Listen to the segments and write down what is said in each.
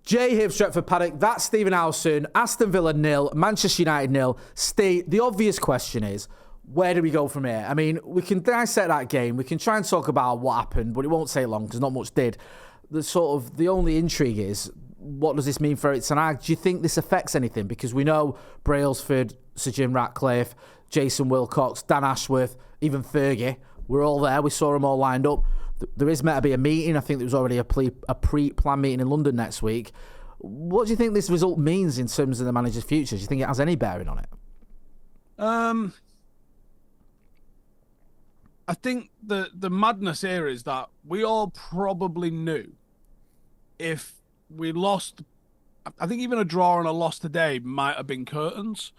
Jay here, Stretford Paddock. That's Stephen Howson. Aston Villa 0, Manchester United 0. Steve, the obvious question is, where do we go from here? I mean, we can dissect that game. We can try and talk about what happened, but it won't take long because not much did. The only intrigue is, what does this mean for Eric Ten? Do you think this affects anything? Because we know Brailsford, Sir Jim Ratcliffe, Jason Wilcox, Dan Ashworth, even Fergie, we're all there. We saw them all lined up. There is meant to be a meeting. I think there was already a pre-planned meeting in London next week. What do you think this result means in terms of the manager's future? Do you think it has any bearing on it? I think the madness here is that we all probably knew if we lost, I think even a draw and a loss today might have been curtains.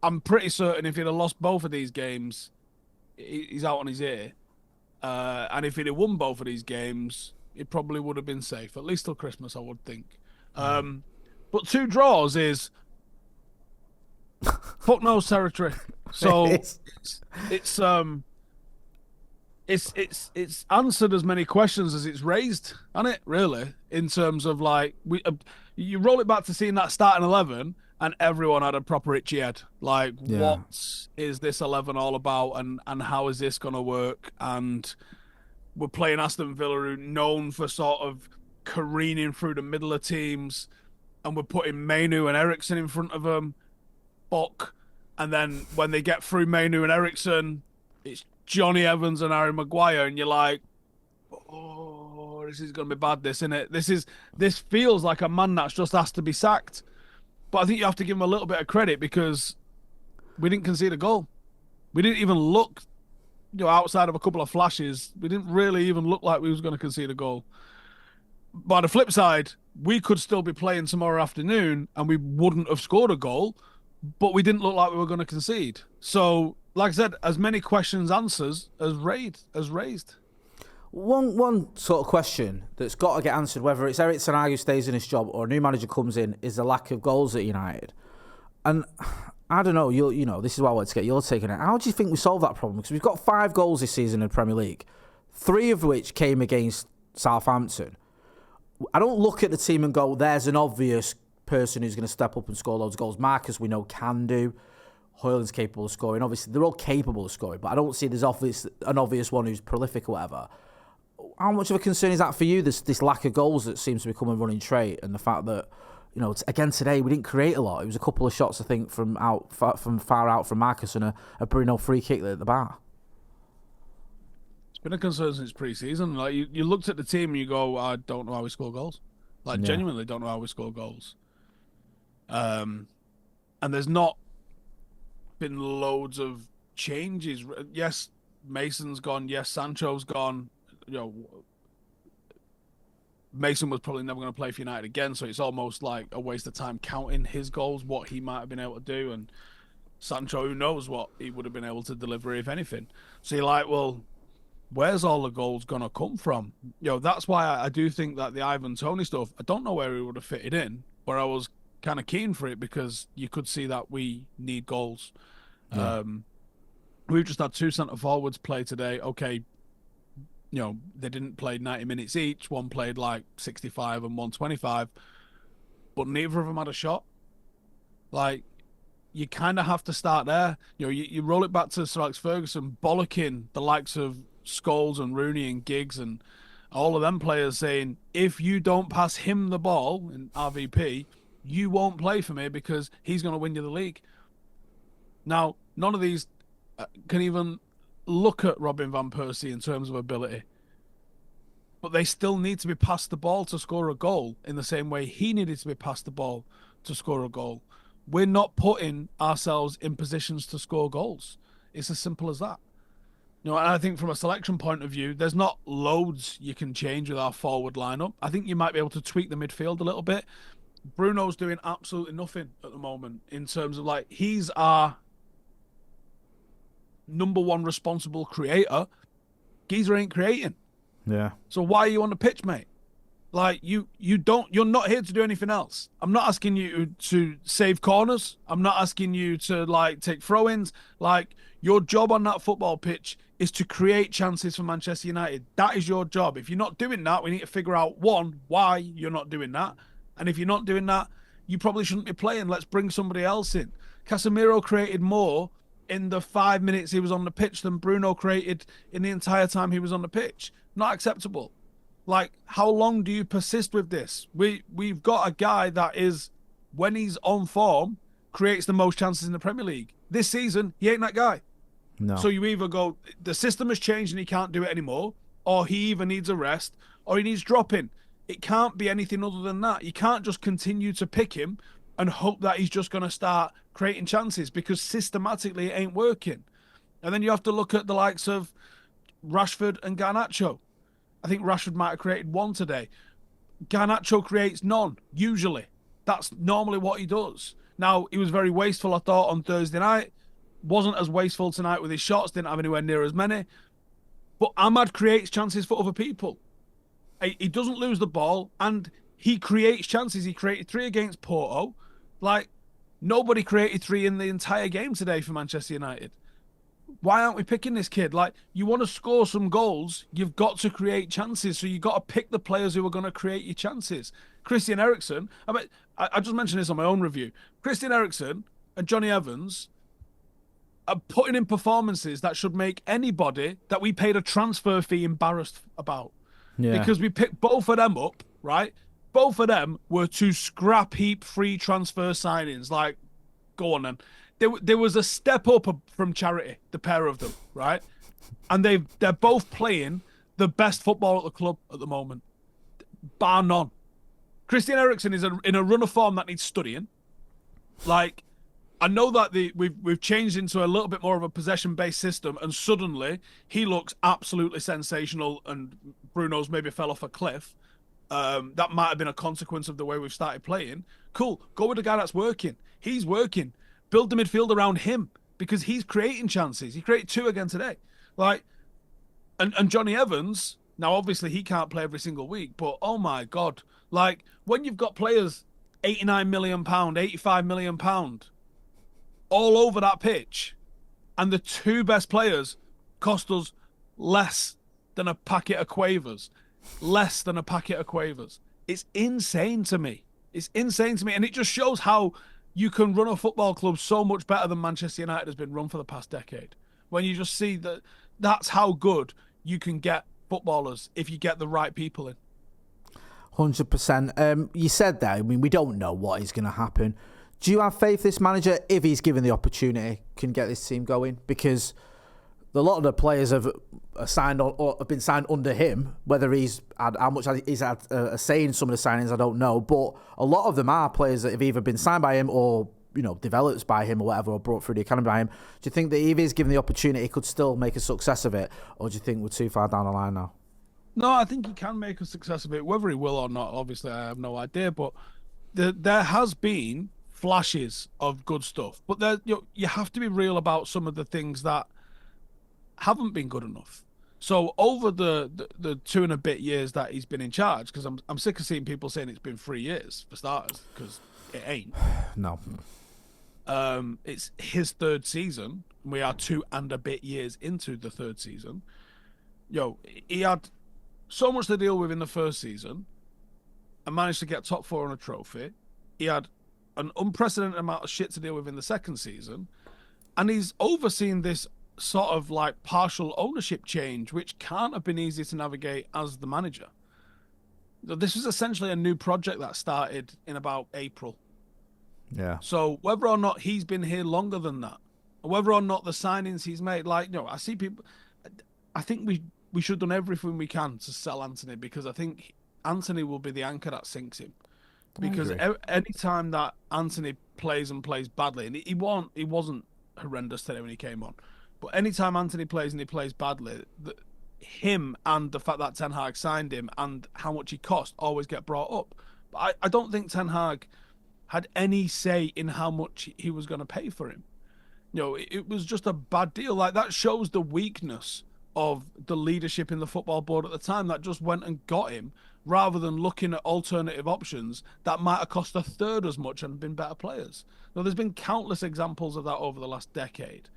I'm pretty certain if he'd have lost both of these games, he's out on his ear. And if he'd have won both of these games, it probably would have been safe, at least till Christmas, I would think. But 2 draws is fuck knows territory. So it's answered as many questions as it's raised, hasn't it? Really, in terms of like you roll it back to seeing that starting 11, and everyone had a proper itchy head. Like, what is this 11 all about, and how is this going to work? And we're playing Aston Villa, who known for sort of careening through the middle of teams, and we're putting Mainu and Ericsson in front of them. Fuck. And then when they get through Mainu and Ericsson, it's Johnny Evans and Harry Maguire, and you're like, oh, this is going to be bad, this, isn't it? This feels like a man that's just asked to be sacked. But I think you have to give him a little bit of credit because we didn't concede a goal. We didn't even look, outside of a couple of flashes, we didn't really even look like we was going to concede a goal. By the flip side, we could still be playing tomorrow afternoon and we wouldn't have scored a goal, but we didn't look like we were going to concede. So, like I said, as many questions answers as raised. One sort of question that's got to get answered, whether it's Eric Ten who stays in his job or a new manager comes in, is the lack of goals at United. And I don't know, this is why I wanted to get your take on it. How do you think we solve that problem? Because we've got 5 goals this season in the Premier League, 3 of which came against Southampton. I don't look at the team and go, there's an obvious person who's going to step up and score loads of goals. Marcus, we know, can do. Hoyland's capable of scoring. Obviously, they're all capable of scoring, but I don't see there's an obvious one who's prolific or whatever. How much of a concern is that for you, this lack of goals that seems to become a running trait, and the fact that, again today, we didn't create a lot. It was a couple of shots, I think, from far out from Marcus and a Bruno free kick at the bar. It's been a concern since pre-season. Like, you looked at the team and you go, I don't know how we score goals. Genuinely don't know how we score goals. And there's not been loads of changes. Yes, Mason's gone. Yes, Sancho's gone. Mason was probably never going to play for United again, so it's almost like a waste of time counting his goals, what he might have been able to do, and Sancho, who knows what he would have been able to deliver, if anything. So you're like, well, where's all the goals going to come from? That's why I do think that the Ivan Toney stuff, I don't know where he would have fitted in, but I was kind of keen for it because you could see that we need goals. Yeah. We've just had 2 centre forwards play today. Okay, they didn't play 90 minutes each. One played like 65 and 125, but neither of them had a shot. Like, you kind of have to start there. You roll it back to Sir Alex Ferguson bollocking the likes of Scholes and Rooney and Giggs and all of them players, saying, if you don't pass him the ball in RVP, you won't play for me because he's going to win you the league. Now, none of these can even look at Robin van Persie in terms of ability, but they still need to be passed the ball to score a goal in the same way he needed to be passed the ball to score a goal. We're not putting ourselves in positions to score goals. It's as simple as that. And I think from a selection point of view, there's not loads you can change with our forward lineup. I think you might be able to tweak the midfield a little bit. Bruno's doing absolutely nothing at the moment in terms of, like, he's our number one responsible creator. Geezer ain't creating. Yeah. So why are you on the pitch, mate? Like, you're not here to do anything else. I'm not asking you to save corners. I'm not asking you to, like, take throw-ins. Like, your job on that football pitch is to create chances for Manchester United. That is your job. If you're not doing that, we need to figure out, 1, why you're not doing that, And if you're not doing that, you probably shouldn't be playing. Let's bring somebody else in. Casemiro created more in the 5 minutes he was on the pitch than Bruno created in the entire time he was on the pitch. Not acceptable. Like, how long do you persist with this? We've got a guy that is, when he's on form, creates the most chances in the Premier League. This season, he ain't that guy. No. So you either go, the system has changed and he can't do it anymore, or he either needs a rest, or he needs dropping. It can't be anything other than that. You can't just continue to pick him and hope that he's just going to start creating chances, because systematically it ain't working. And then you have to look at the likes of Rashford and Garnacho. I think Rashford might have created one today. Garnacho creates none, usually. That's normally what he does. Now, he was very wasteful, I thought, on Thursday night. Wasn't as wasteful tonight with his shots, didn't have anywhere near as many. But Ahmad creates chances for other people. He doesn't lose the ball, and he creates chances. He created 3 against Porto. Like, nobody created 3 in the entire game today for Manchester United. Why aren't we picking this kid? Like, you want to score some goals, you've got to create chances. So you've got to pick the players who are going to create your chances. Christian Eriksen, I just mentioned this on my own review. Christian Eriksen and Johnny Evans are putting in performances that should make anybody that we paid a transfer fee embarrassed about. Yeah. Because we picked both of them up, right? Both of them were 2 scrap heap free transfer signings. Like, go on then. There was a step up from charity, the pair of them, right? And they're both playing the best football at the club at the moment, bar none. Christian Eriksen is in a run of form that needs studying. Like, I know that we've changed into a little bit more of a possession-based system, and suddenly he looks absolutely sensational, and Bruno's maybe fell off a cliff. That might have been a consequence of the way we've started playing. Cool, go with the guy that's working. He's working. Build the midfield around him, because he's creating chances. He created 2 again today. Like, and Johnny Evans, now obviously he can't play every single week, but oh my God. Like, when you've got players £89 million, £85 million all over that pitch, and the 2 best players cost us less than a packet of quavers. Less than a packet of quavers. It's insane to me. It's insane to me. And it just shows how you can run a football club so much better than Manchester United has been run for the past decade. When you just see that that's how good you can get footballers if you get the right people in. 100%. You said that. I mean, we don't know what is going to happen. Do you have faith this manager, if he's given the opportunity, can get this team going? Because a lot of the players have signed or have been signed under him. Whether he's had how much he's had a say in some of the signings, I don't know. But a lot of them are players that have either been signed by him or, you know, developed by him or whatever, or brought through the academy by him. Do you think that if he's given the opportunity, he could still make a success of it, or do you think we're too far down the line now? No, I think he can make a success of it. Whether he will or not, obviously, I have no idea. But there has been flashes of good stuff, but you have to be real about some of the things that haven't been good enough. So over the 2 and a bit years that he's been in charge, because I'm sick of seeing people saying it's been 3 years for starters, because it ain't. No. It's his 3rd season. And we are 2 and a bit years into the 3rd season. He had so much to deal with in the 1st season and managed to get top 4 on a trophy. He had an unprecedented amount of shit to deal with in the 2nd season, and he's overseen this sort of like partial ownership change, which can't have been easy to navigate as the manager. This was essentially a new project that started in about April. Yeah. So whether or not he's been here longer than that, or whether or not the signings he's made, like, I see people, I think we should have done everything we can to sell Anthony, because I think Anthony will be the anchor that sinks him. Because any time that Anthony plays badly, and he wasn't horrendous today when he came on, but any time Anthony plays and he plays badly, him and the fact that Ten Hag signed him and how much he cost always get brought up. But I don't think Ten Hag had any say in how much he was going to pay for him. It was just a bad deal. Like, that shows the weakness of the leadership in the football board at the time, that just went and got him, rather than looking at alternative options that might have cost 1/3 as much and been better players. Now, there's been countless examples of that over the last decade.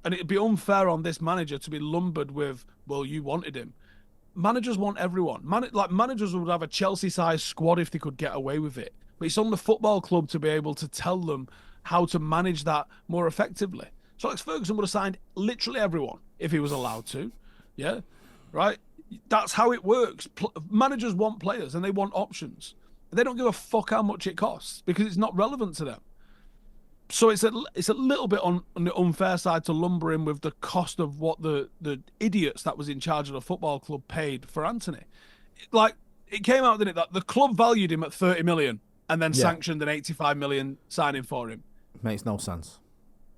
And it'd be unfair on this manager to be lumbered with, well, you wanted him. managers want everyone. Managers would have a Chelsea-sized squad if they could get away with it. But it's on the football club to be able to tell them how to manage that more effectively. So Alex Ferguson would have signed literally everyone if he was allowed to. Yeah, right? That's how it works. Managers want players and they want options. They don't give a fuck how much it costs because it's not relevant to them. So it's a little bit on the unfair side to lumber in with the cost of what the idiots that was in charge of the football club paid for Anthony. Like, it came out, didn't it, that the club valued him at 30 million and then sanctioned an 85 million signing for him. Makes no sense.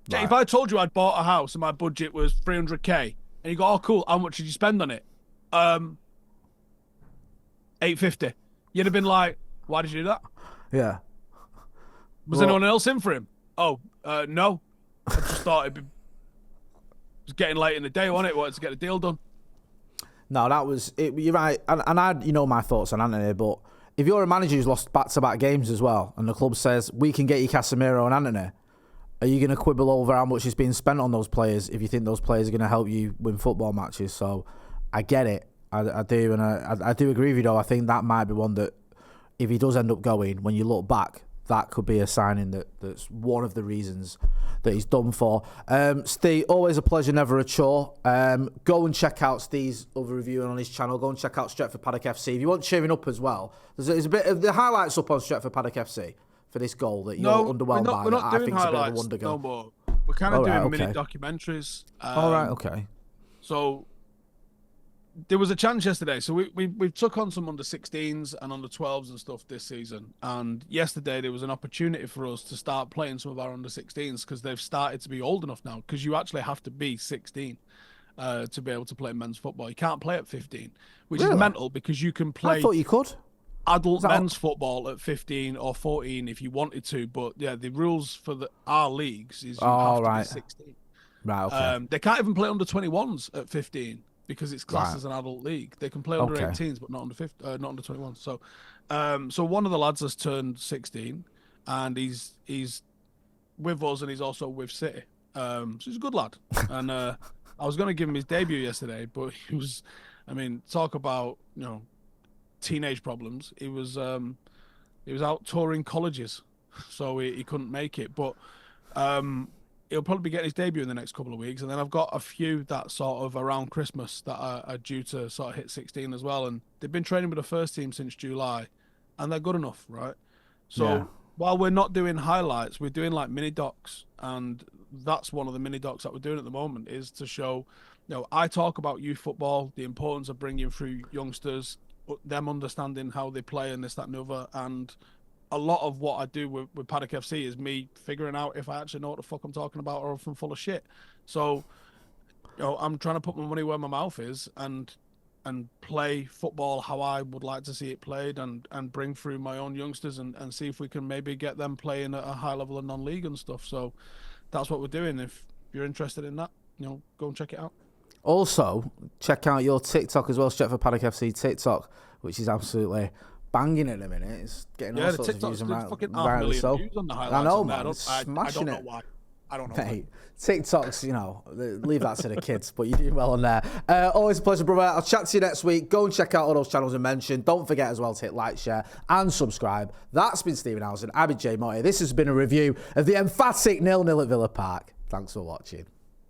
Right. If I told you I'd bought a house and my budget was 300k and you go, oh, cool, how much did you spend on it? 850. You'd have been like, why did you do that? Yeah. Was anyone else in for him? Oh, no. I just thought it was getting late in the day, wasn't it? Wanted to get the deal done. No, that was it. You're right. And I, my thoughts on Anthony, but if you're a manager who's lost back-to-back games as well, and the club says, we can get you Casemiro and Anthony, are you going to quibble over how much is being spent on those players if you think those players are going to help you win football matches? So I get it. I do. And I do agree with you, though. I think that might be one that, if he does end up going, when you look back, that could be a signing that's one of the reasons that he's done for. Ste, always a pleasure, never a chore. Go and check out Steve's other review on his channel. Go and check out Stretford Paddock FC. If you want cheering up as well, there's a bit of the highlights up on Stretford Paddock FC for this goal that you're underwhelmed by. We're not doing I think highlights, it's a bit of a wonder goal. No more. We're kind of doing mini documentaries. All right, okay. So there was a chance yesterday. So we took on some under 16s and under 12s and stuff this season. And yesterday there was an opportunity for us to start playing some of our under 16s because they've started to be old enough now. Because you actually have to be 16 to be able to play men's football. You can't play at 15, which is mental because you can play. I thought you could. Adult men's football at 15 or 14 if you wanted to, but yeah, the rules for our leagues is you have to be 16. Right, okay. They can't even play under 21s at 15 because it's classed as an adult league. They can play under 18s, but not under 15, not under 21. So, so one of the lads has turned 16, and he's with us, and he's also with City. So he's a good lad, and I was going to give him his debut yesterday, but he was, talk about teenage problems. He was out touring colleges, so he couldn't make it. But he'll probably be getting his debut in the next couple of weeks, and then I've got a few that sort of around Christmas that are due to sort of hit 16 as well. And they've been training with the first team since July, and they're good enough, right? So while we're not doing highlights, we're doing like mini docs, and that's one of the mini docs that we're doing at the moment is to show. I talk about youth football, the importance of bringing through youngsters, them understanding how they play and this, that, and the other. And a lot of what I do with Paddock FC is me figuring out if I actually know what the fuck I'm talking about or if I'm full of shit. So, I'm trying to put my money where my mouth is and play football how I would like to see it played and bring through my own youngsters and see if we can maybe get them playing at a high level of non-league and stuff. So that's what we're doing. If you're interested in that, go and check it out. Also, check out your TikTok as well, Stretford Paddock FC TikTok, which is absolutely banging at the minute. It's getting all sorts of views and fucking views on the highlights. I know, man. It's smashing I don't know why. I don't know. Mate, TikTok's, leave that to the kids, but you're doing well on there. Always a pleasure, brother. I'll chat to you next week. Go and check out all those channels I mentioned. Don't forget as well to hit like, share, and subscribe. That's been Stephen Howson. I've been Jay Motti. This has been a review of the emphatic 0-0 at Villa Park. Thanks for watching.